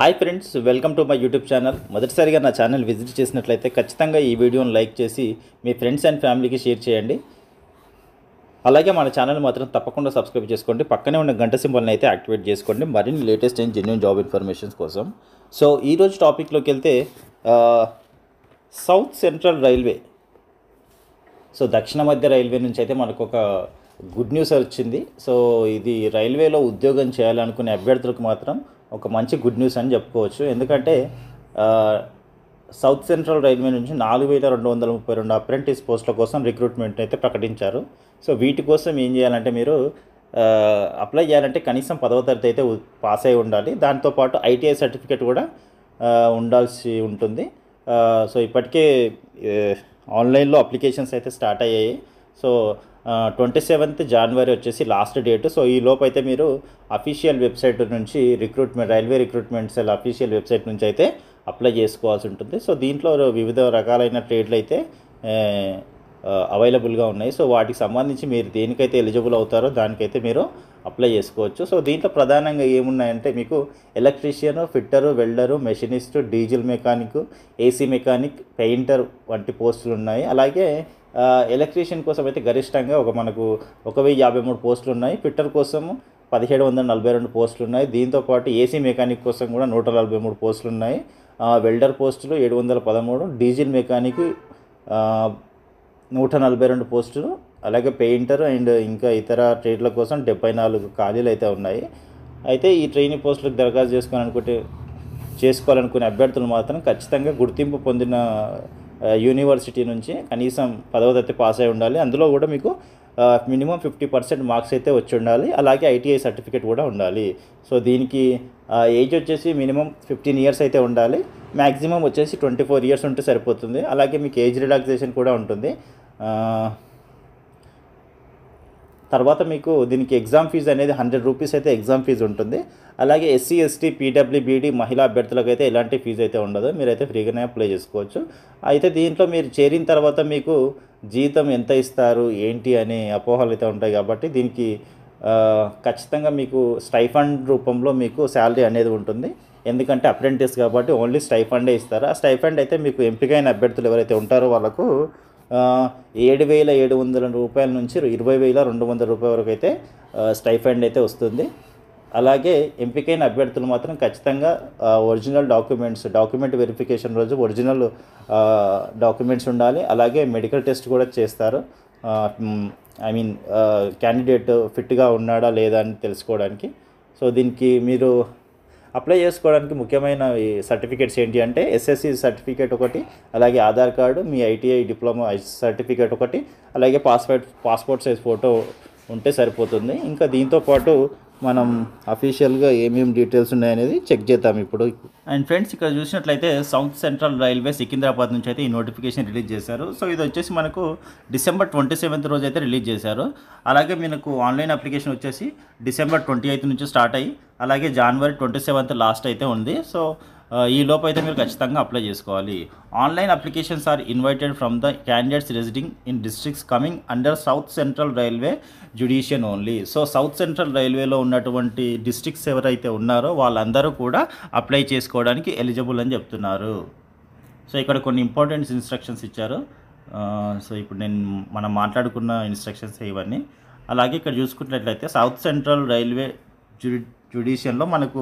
Hi friends, welcome to my YouTube channel. మొదటిసారిగా నా channel visit చేసినట్లయితే ఖచ్చితంగా ఈ వీడియోని లైక్ చేసి మీ ఫ్రెండ్స్ అండ్ ఫ్యామిలీకి షేర్ చేయండి. అలాగే మన ఛానల్ మాత్రం తప్పకుండా సబ్స్క్రైబ్ చేసుకోండి. పక్కనే ఉన్న గంట సింబల్ని అయితే యాక్టివేట్ చేసుకోండి మరిన్ని latest and genuine job informations కోసం. సో ఈరోజు టాపిక్లోకి వెళ్తే సౌత్ సెంట్రల్ రైల్వే, సో దక్షిణ మధ్య రైల్వే నుంచి అయితే మనకు ఒక గుడ్ న్యూస్ వచ్చింది. సో ఇది రైల్వేలో ఉద్యోగం చేయాలనుకునే అభ్యర్థులకు మాత్రం ఒక మంచి గుడ్ న్యూస్ అని చెప్పుకోవచ్చు. ఎందుకంటే సౌత్ సెంట్రల్ రైల్వే నుంచి 4232 అప్రెంటిస్ పోస్టుల కోసం రిక్రూట్మెంట్ అయితే ప్రకటించారు. సో వీటి కోసం ఏం చేయాలంటే మీరు అప్లై చేయాలంటే కనీసం 10వ తరగతి అయితే పాస్ అయి ఉండాలి. దాంతోపాటు ఐటీఐ సర్టిఫికేట్ కూడా ఉండాల్సి ఉంటుంది. సో ఇప్పటికే ఆన్లైన్లో అప్లికేషన్స్ అయితే స్టార్ట్ అయ్యాయి. సో 27th January వచ్చేసి లాస్ట్ డేట్. సో ఈ లోపు అయితే మీరు అఫీషియల్ వెబ్సైట్ నుంచి railway recruitment cell official website నుంచి అయితే అప్లై చేసుకోవాల్సి ఉంటుంది. సో దీంట్లో వివిధ రకాలైన ట్రేడ్లు అయితే అవైలబుల్గా ఉన్నాయి. సో వాటికి సంబంధించి మీరు దేనికైతే ఎలిజిబుల్ అవుతారో దానికైతే మీరు అప్లై చేసుకోవచ్చు. సో దీంట్లో ప్రధానంగా ఏమున్నాయంటే మీకు electrician, fitter, welder, machinist, diesel mechanic, AC mechanic, painter వంటి పోస్టులు ఉన్నాయి. అలాగే ఎలక్ట్రీషియన్ కోసం అయితే గరిష్టంగా మనకు 1053 పోస్టులు ఉన్నాయి. ఫిట్టర్ కోసం 1742 పోస్టులు ఉన్నాయి. దీంతోపాటు ఏసీ మెకానిక్ కోసం కూడా 143 పోస్టులు ఉన్నాయి. వెల్డర్ పోస్టులు 713, డీజిల్ మెకానిక్ 142 పోస్టులు, అలాగే పెయింటర్ అండ్ ఇంకా ఇతర ట్రేడ్ల కోసం 74 ఖాళీలు అయితే ఉన్నాయి. అయితే ఈ ట్రైనింగ్ పోస్టులకు దరఖాస్తు చేసుకోవాలనుకునే అభ్యర్థులు మాత్రం ఖచ్చితంగా గుర్తింపు పొందిన యూనివర్సిటీ నుంచి కనీసం 10వ తరగతి పాస్ అయి ఉండాలి. అందులో కూడా మీకు మినిమం 50% మార్క్స్ అయితే వచ్చి ఉండాలి. అలాగే ఐటీఐ సర్టిఫికేట్ కూడా ఉండాలి. సో దీనికి ఏజ్ వచ్చేసి మినిమం 15 ఇయర్స్ అయితే ఉండాలి. మ్యాక్సిమం వచ్చేసి 24 ఇయర్స్ ఉంటే సరిపోతుంది. అలాగే మీకు ఏజ్ రిలాక్సేషన్ కూడా ఉంటుంది. తర్వాత మీకు దీనికి ఎగ్జామ్ ఫీజు అనేది 100 రూపీస్ అయితే ఎగ్జామ్ ఫీజు ఉంటుంది. అలాగే ఎస్సీ, ఎస్టీ, పీడబ్ల్యూబీడీ మహిళా అభ్యర్థులకు అయితే ఎలాంటి ఫీజు అయితే ఉండదు. మీరైతే ఫ్రీగానే అప్లై చేసుకోవచ్చు. అయితే దీంట్లో మీరు చేరిన తర్వాత మీకు జీతం ఎంత ఇస్తారు ఏంటి అనే అపోహలు అయితే ఉంటాయి. కాబట్టి దీనికి ఖచ్చితంగా మీకు స్టైఫండ్ రూపంలో మీకు శాలరీ అనేది ఉంటుంది. ఎందుకంటే అప్రెంటిస్ కాబట్టి ఓన్లీ స్టైఫండే ఇస్తారు. ఆ స్టైఫండ్ అయితే మీకు ఎంపికైన అభ్యర్థులు ఎవరైతే ఉంటారో వాళ్ళకు 7,700 రూపాయల నుంచి 20,200 రూపాయల వరకు అయితే స్టైఫండ్ అయితే వస్తుంది. అలాగే ఎంపికైన అభ్యర్థులు మాత్రం ఖచ్చితంగా ఒరిజినల్ డాక్యుమెంట్ వెరిఫికేషన్ రోజు ఒరిజినల్ డాక్యుమెంట్స్ ఉండాలి. అలాగే మెడికల్ టెస్ట్ కూడా చేస్తారు. క్యాండిడేట్ ఫిట్గా ఉన్నాడా లేదా అని తెలుసుకోవడానికి. సో దీనికి మీరు అప్లై చేసుకోవడానికి ముఖ్యమైన సర్టిఫికేట్స్ ఏంటి అంటే ఎస్ఎస్సి సర్టిఫికేట్ ఒకటి, అలాగే ఆధార్ కార్డు, మీ ఐటీఐ డిప్లొమా సర్టిఫికేట్ ఒకటి, అలాగే పాస్పోర్ట్ సైజ్ ఫోటో ఉంటే సరిపోతుంది. ఇంకా దీంతోపాటు మనం అఫీషియల్గా ఏమేమి డీటెయిల్స్ ఉన్నాయనేది చెక్ చేద్దాం ఇప్పుడు. అండ్ ఫ్రెండ్స్, ఇక్కడ చూసినట్లయితే సౌత్ సెంట్రల్ రైల్వే సికింద్రాబాద్ నుంచి అయితే ఈ నోటిఫికేషన్ రిలీజ్ చేశారు. సో ఇది వచ్చేసి మనకు December 27th రోజు అయితే రిలీజ్ చేశారు. అలాగే మనకు ఆన్లైన్ అప్లికేషన్ వచ్చేసి December 28th నుంచి స్టార్ట్ అయ్యి అలాగే January 27th లాస్ట్ అయితే ఉంది. సో ఈ లోపు అయితే మీరు ఖచ్చితంగా అప్లై చేసుకోవాలి. Online applications are invited from the candidates residing in districts coming under South Central Railway jurisdiction only. So South Central రైల్వేలో ఉన్నటువంటి డిస్ట్రిక్ట్స్ ఎవరైతే ఉన్నారో వాళ్ళందరూ కూడా అప్లై చేసుకోవడానికి ఎలిజిబుల్ అని చెప్తున్నారు. సో ఇక్కడ కొన్ని ఇంపార్టెంట్ ఇన్స్ట్రక్షన్స్ ఇచ్చారు. సో ఇప్పుడు మనం మాట్లాడుకున్న ఇన్స్ట్రక్షన్స్ ఇవన్నీ. అలాగే ఇక్కడ చూసుకున్నట్లయితే సౌత్ సెంట్రల్ రైల్వే జ్యుడిషియన్లో మనకు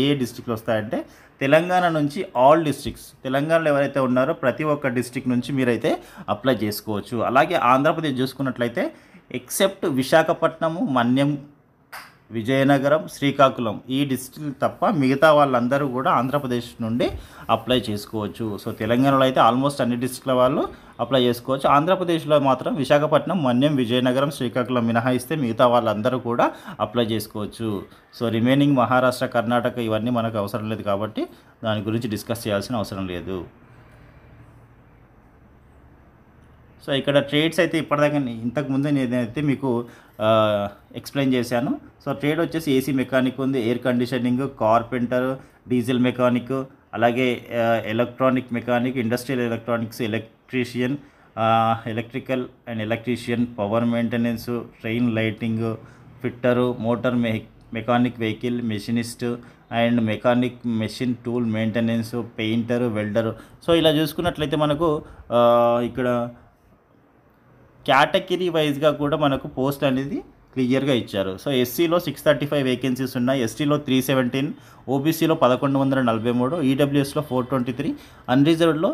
ఏ డిస్ట్రిక్ట్లు వస్తాయంటే తెలంగాణ నుంచి ఆల్ డిస్ట్రిక్ట్స్, తెలంగాణలో ఎవరైతే ఉన్నారో ప్రతి ఒక్క డిస్ట్రిక్ట్ నుంచి మీరైతే అప్లై చేసుకోవచ్చు. అలాగే ఆంధ్రప్రదేశ్ చూసుకున్నట్లయితే ఎక్సెప్ట్ విశాఖపట్నము, మన్యం, విజయనగరం, శ్రీకాకుళం ఈ డిస్ట్రిక్ట్ తప్ప మిగతా వాళ్ళందరూ కూడా ఆంధ్రప్రదేశ్ నుండి అప్లై చేసుకోవచ్చు. సో తెలంగాణలో అయితే ఆల్మోస్ట్ అన్ని డిస్ట్రిక్ట్ల వాళ్ళు అప్లై చేసుకోవచ్చు. ఆంధ్రప్రదేశ్లో మాత్రం విశాఖపట్నం, మన్యం, విజయనగరం, శ్రీకాకుళం మినహాయిస్తే మిగతా వాళ్ళందరూ కూడా అప్లై చేసుకోవచ్చు. సో రిమైనింగ్ మహారాష్ట్ర, కర్ణాటక ఇవన్నీ మనకు అవసరం లేదు కాబట్టి దాని గురించి డిస్కస్ చేయాల్సిన అవసరం లేదు. సో ఇక్కడ ట్రేడ్స్ అయితే ఇప్పటిదాకా ఇంతకుముందు నేనైతే మీకు ఎక్స్ప్లెయిన్ చేశాను. సో ట్రేడ్ వచ్చేసి ఏసీ మెకానిక్ ఉంది, air conditioning, carpenter, diesel mechanic, అలాగే electronic mechanic, industrial electronics, electrician, electrical and electrician, power maintenance, train lighting, fitter, motor mechanic vehicle, machinist, and mechanic, machine tool maintenance, painter, welder. So ఇలా చూసుకున్నట్లయితే మనకు ఇక్కడ category వైజ్గా కూడా మనకు post అనేది క్లియర్గా ఇచ్చారు. సో ఎస్సీలో 635 వేకెన్సీస్ ఉన్నాయి, ఎస్టీలో 317, ఓబీసీలో 1143, ఈడబ్ల్యూఎస్లో 423, అన్రిజర్వ్డ్లో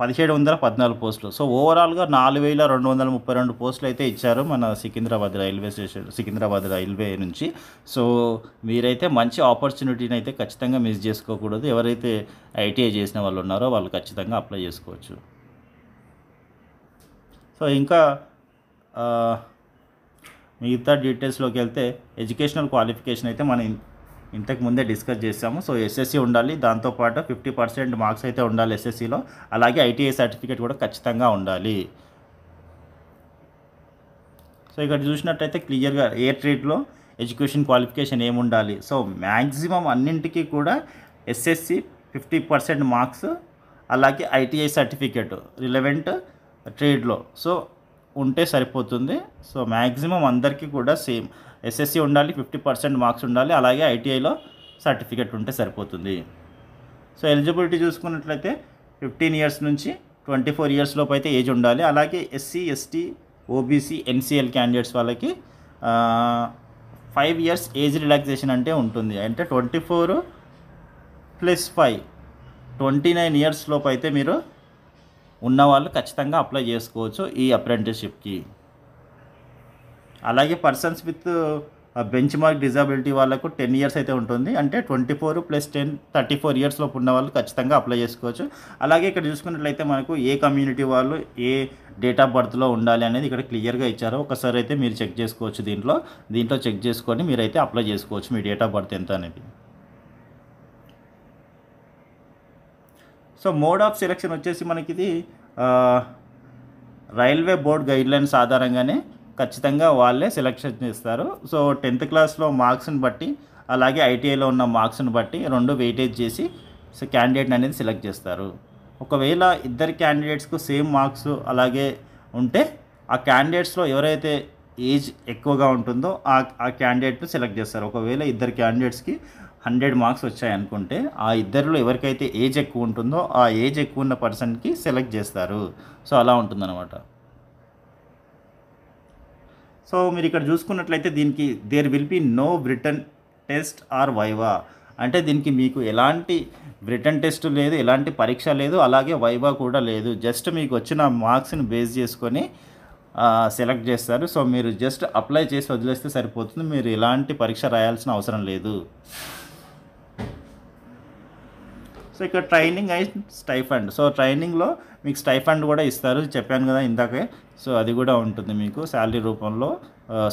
1714 పోస్టులు. సో ఓవరాల్గా 4232 పోస్టులు అయితే ఇచ్చారు మన సికింద్రాబాద్ రైల్వే నుంచి. సో మీరైతే మంచి ఆపర్చునిటీని అయితే ఖచ్చితంగా మిస్ చేసుకోకూడదు. ఎవరైతే ఐటీఐ చేసిన వాళ్ళు ఉన్నారో వాళ్ళు ఖచ్చితంగా అప్లై చేసుకోవచ్చు. సో ఇంకా మిగతా డీటెయిల్స్లోకి వెళ్తే ఎడ్యుకేషనల్ క్వాలిఫికేషన్ అయితే మనం ఇంతకు ముందే డిస్కస్ చేసాము. సో ఎస్ఎస్సి ఉండాలి, దాంతోపాటు 50% మార్క్స్ అయితే ఉండాలి ఎస్ఎస్సిలో. అలాగే ఐటీఐ సర్టిఫికేట్ కూడా ఖచ్చితంగా ఉండాలి. సో ఇక్కడ చూసినట్టయితే క్లియర్గా ఎయిర్ ట్రేడ్లో ఎడ్యుకేషన్ క్వాలిఫికేషన్ ఏముండాలి. సో మ్యాక్సిమం అన్నింటికీ కూడా ఎస్ఎస్సి 50% మార్క్స్, అలాగే ఐటీఐ సర్టిఫికేట్ రిలవెంట్ ట్రేడ్లో సో ఉంటే సరిపోతుంది. సో మ్యాక్సిమం అందరికీ కూడా సేమ్ ఎస్ఎస్సి ఉండాలి, 50% మార్క్స్ ఉండాలి, అలాగే ఐటీఐలో సర్టిఫికేట్ ఉంటే సరిపోతుంది. సో ఎలిజిబిలిటీ చూసుకున్నట్లయితే 15 ఇయర్స్ నుంచి 24 ఇయర్స్ లోపు అయితే ఏజ్ ఉండాలి. అలాగే SC, ST, OBC, NCL candidates వాళ్ళకి 5 ఇయర్స్ ఏజ్ రిలాక్సేషన్ అంటే ఉంటుంది. అంటే 24 + 5 29 ఇయర్స్ లోపు అయితే మీరు ఉన్నవాళ్ళు ఖచ్చితంగా అప్లై చేసుకోవచ్చు ఈ అప్రెంటిస్షిప్కి. అలాగే persons with bench mark disability వాళ్ళకు 10 ఇయర్స్ అయితే ఉంటుంది. అంటే 24 + 10 34 ఇయర్స్ లోపు ఉన్న వాళ్ళు ఖచ్చితంగా అప్లై చేసుకోవచ్చు. అలాగే ఇక్కడ చూసుకున్నట్లయితే మనకు ఏ కమ్యూనిటీ వాళ్ళు ఏ డేట్ ఆఫ్ బర్త్లో ఉండాలి అనేది ఇక్కడ క్లియర్గా ఇచ్చారు. ఒకసారి అయితే మీరు చెక్ చేసుకోవచ్చు. దీంట్లో చెక్ చేసుకొని మీరైతే అప్లై చేసుకోవచ్చు మీ డేట్ ఆఫ్ బర్త్ ఎంత అనేది. సో మోడ్ ఆఫ్ సెలెక్షన్ వచ్చేసి మనకి ఇది రైల్వే బోర్డ్ గైడ్లైన్స్ ఆధారంగానే ఖచ్చితంగా వాళ్ళే సెలెక్షన్ చేస్తారు. సో 10th క్లాస్లో మార్క్స్ని బట్టి, అలాగే ఐటీఐలో ఉన్న మార్క్స్ని బట్టి 2 వెయిటేజ్ చేసి సో క్యాండిడేట్ని అనేది సెలెక్ట్ చేస్తారు. ఒకవేళ ఇద్దరు క్యాండిడేట్స్కు సేమ్ మార్క్స్ అలాగే ఉంటే ఆ క్యాండిడేట్స్లో ఎవరైతే ఏజ్ ఎక్కువగా ఉంటుందో ఆ క్యాండిడేట్ను సెలెక్ట్ చేస్తారు. ఒకవేళ ఇద్దరు క్యాండిడేట్స్కి 100 మార్క్స్ వచ్చాయి అనుకుంటే ఆ ఇద్దరిలో ఎవరికైతే ఏజ్ ఎక్కువ ఉంటుందో ఆ ఏజ్ ఎక్కువ ఉన్న పర్సన్కి సెలెక్ట్ చేస్తారు. సో అలా ఉంటుందన్నమాట. సో మీరు ఇక్కడ చూసుకున్నట్లయితే దీనికి there will be no written test or viva. అంటే దీనికి మీకు ఎలాంటి రిటన్ టెస్ట్ లేదు, ఎలాంటి పరీక్ష లేదు, అలాగే వైవా కూడా లేదు. జస్ట్ మీకు వచ్చిన మార్క్స్ని బేస్ చేసుకొని సెలెక్ట్ చేస్తారు. సో మీరు జస్ట్ అప్లై చేసి వదిలేస్తే సరిపోతుంది. మీరు ఎలాంటి పరీక్ష రాయాల్సిన అవసరం లేదు. సో ఇక్కడ ట్రైనింగ్ అండ్ స్టైఫండ్. సో ట్రైనింగ్లో మీకు స్టైఫండ్ కూడా ఇస్తారు, చెప్పాను కదా ఇందాకే. సో అది కూడా ఉంటుంది, మీకు శాలరీ రూపంలో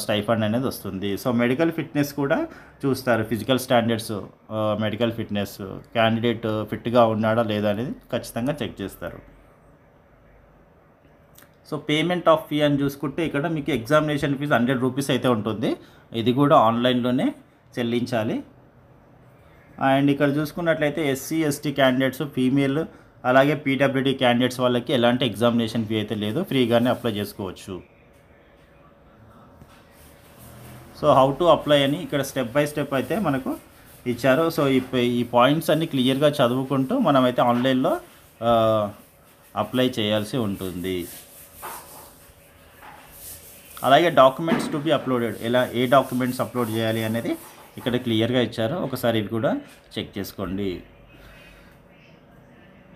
స్టైఫండ్ అనేది వస్తుంది. సో మెడికల్ ఫిట్నెస్ కూడా చూస్తారు, physical standards, medical fitness, candidate ఫిట్గా ఉన్నాడా లేదా అనేది ఖచ్చితంగా చెక్ చేస్తారు. సో పేమెంట్ ఆఫ్ ఫీ అని చూసుకుంటే ఇక్కడ మీకు ఎగ్జామినేషన్ ఫీజు 100 రూపీస్ అయితే ఉంటుంది. ఇది కూడా ఆన్లైన్లోనే చెల్లించాలి. అండ్ ఇక్కడ చూసుకున్నట్లయితే ఎస్సీ, ఎస్టీ క్యాండిడేట్స్, ఫీమేల్, అలాగే పీడబ్ల్యూడీ క్యాండిడేట్స్ వాళ్ళకి ఎలాంటి ఎగ్జామినేషన్ ఫీ అయితే లేదు, ఫ్రీగానే అప్లై చేసుకోవచ్చు. సో హౌ టు అప్లై అని ఇక్కడ స్టెప్ బై స్టెప్ అయితే మనకు ఇచ్చారు. సో ఈ పాయింట్స్ అన్నీ క్లియర్గా చదువుకుంటూ మనమైతే ఆన్లైన్లో అప్లై చేయాల్సి ఉంటుంది. అలాగే documents to be uploaded, A documents upload చేయాలి అనేది ఇక్కడ క్లియర్గా ఇచ్చారు. ఒకసారి ఇవి కూడా చెక్ చేసుకోండి.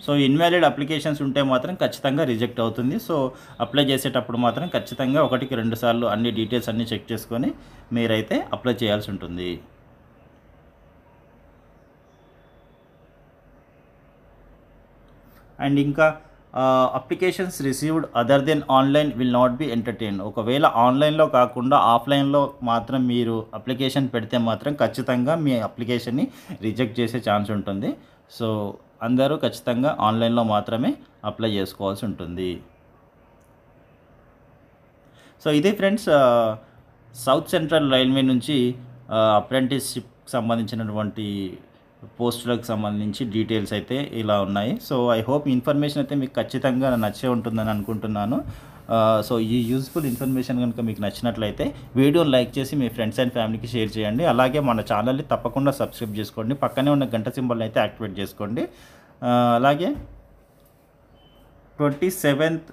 సో ఇన్వాలిడ్ అప్లికేషన్స్ ఉంటే మాత్రం ఖచ్చితంగా రిజెక్ట్ అవుతుంది. సో అప్లై చేసేటప్పుడు మాత్రం ఖచ్చితంగా 1కి 2 సార్లు అన్ని డీటెయిల్స్ అన్నీ చెక్ చేసుకొని మీరైతే అప్లై చేయాల్సి ఉంటుంది. అండ్ ఇంకా applications received other than online will not be entertain. ఒకవేళ ఆన్లైన్లో కాకుండా ఆఫ్లైన్లో మాత్రం మీరు అప్లికేషన్ పెడితే మాత్రం ఖచ్చితంగా మీ అప్లికేషన్ని రిజెక్ట్ చేసే ఛాన్స్ ఉంటుంది. సో అందరూ ఖచ్చితంగా ఆన్లైన్లో మాత్రమే అప్లై చేసుకోవాల్సి ఉంటుంది. సో ఇది ఫ్రెండ్స్ సౌత్ సెంట్రల్ రైల్వే నుంచి అప్రెంటిస్షిప్కి సంబంధించినటువంటి పోస్టులకు సంబంధించి డీటెయిల్స్ అయితే ఇలా ఉన్నాయి. సో ఐ హోప్ ఇన్ఫర్మేషన్ అయితే మీకు ఖచ్చితంగా నచ్చే ఉంటుందని అనుకుంటున్నాను. సో ఈ యూజ్ఫుల్ ఇన్ఫర్మేషన్ కనుక మీకు నచ్చినట్లయితే వీడియోని లైక్ చేసి మీ ఫ్రెండ్స్ అండ్ ఫ్యామిలీకి షేర్ చేయండి. అలాగే మన ఛానల్ని తప్పకుండా సబ్స్క్రైబ్ చేసుకోండి. పక్కనే ఉన్న గంట సింబల్ని అయితే యాక్టివేట్ చేసుకోండి. అలాగే 27th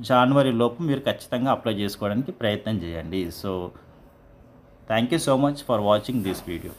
జనవరి లోపు మీరు ఖచ్చితంగా అప్లై చేసుకోవడానికి ప్రయత్నం చేయండి. So thank you so much for watching this video.